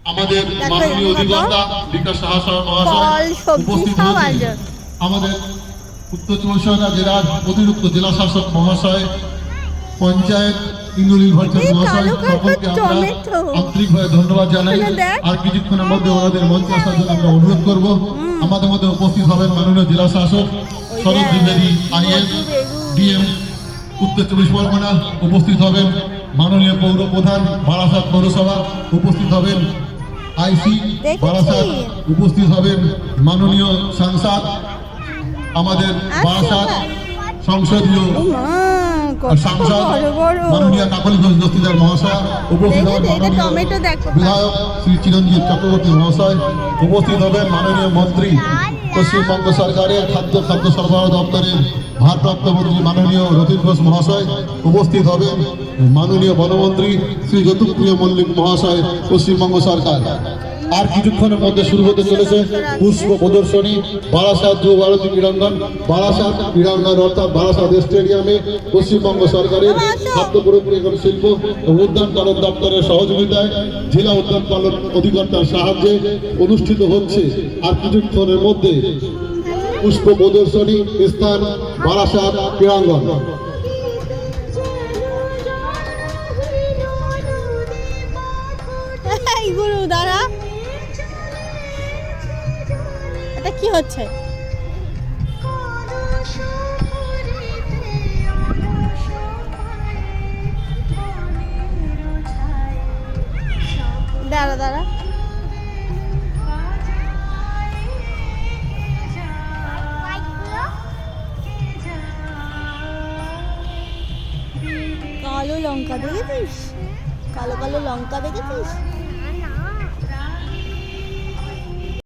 আমাদের মাননীয় অধিকর্তা বিকাশ সাহা মহাশয় উপস্থিত হয়েছেন। আমাদের উত্তর চব্বিশ পরগনা জেলার অতিরিক্ত জেলা শাসক মহাশয়, পঞ্চায়েত ইন্দ্রনীল ভট্টাচার্য মহাশয়, সকলকে আমরা আন্তরিকভাবে ধন্যবাদ জানাই। আর কিছুক্ষণের মধ্যে ওনাদের মঞ্চে আসার জন্য আমরা অনুরোধ করব। আমাদের মধ্যে উপস্থিত হবেন মাননীয় জেলা শাসক শরৎ দ্বিবেদী আইএস ডিএম উত্তর চব্বিশ পরগনা, উপস্থিত হবেন মাননীয় পৌর প্রধান বারাসাত পৌরসভা, উপস্থিত হবেন আইসি বারাসাত, উপস্থিত হবেন মাননীয় সাংসদ আমাদের বারাসাত সংসদীয় সাংসদ মাননীয় কাকলি ঘোষ দস্তিদার মহাশয়, উপস্থিত হবেন মাননীয় বিধায়ক শ্রী চিরঞ্জিত চক্রবর্তী মহাশয়, উপস্থিত হবেন মাননীয় মন্ত্রী পশ্চিমবঙ্গ সরকারের খাদ্য সরবরাহ দপ্তরের ভারপ্রাপ্ত মন্ত্রী মাননীয় রতিন ঘোষ মহাশয়, উপস্থিত হবেন মাননীয় বনমন্ত্রী শ্রী জ্যোতিপ্রিয় মল্লিক মহাশয় পশ্চিমবঙ্গ সরকার। আর কিছুক্ষণের মধ্যে শুরু হতে চলেছে পুষ্প প্রদর্শনী বারাসাত যুব ভারতী ক্রীড়াঙ্গন, বারাসাত ক্রীড়াঙ্গন অর্থাৎ বারাসাত স্টেডিয়ামে পশ্চিমবঙ্গ সরকারের খাদ্য প্রক্রিয়াকরণ শিল্প ও উদ্যান পালন দপ্তরের সহযোগিতায় জেলা উদ্যান পালন অধিকর্তার সাহায্যে অনুষ্ঠিত হচ্ছে। আর কিছুক্ষণের মধ্যে পুষ্প প্রদর্শনী স্থান বারাসাত ক্রীড়াঙ্গন। দাঁড়া, এটা কি হচ্ছে? দাঁড়া দাঁড়া, কালো লঙ্কা দেখেছিস? কালো কালো লঙ্কা দেখেছিস?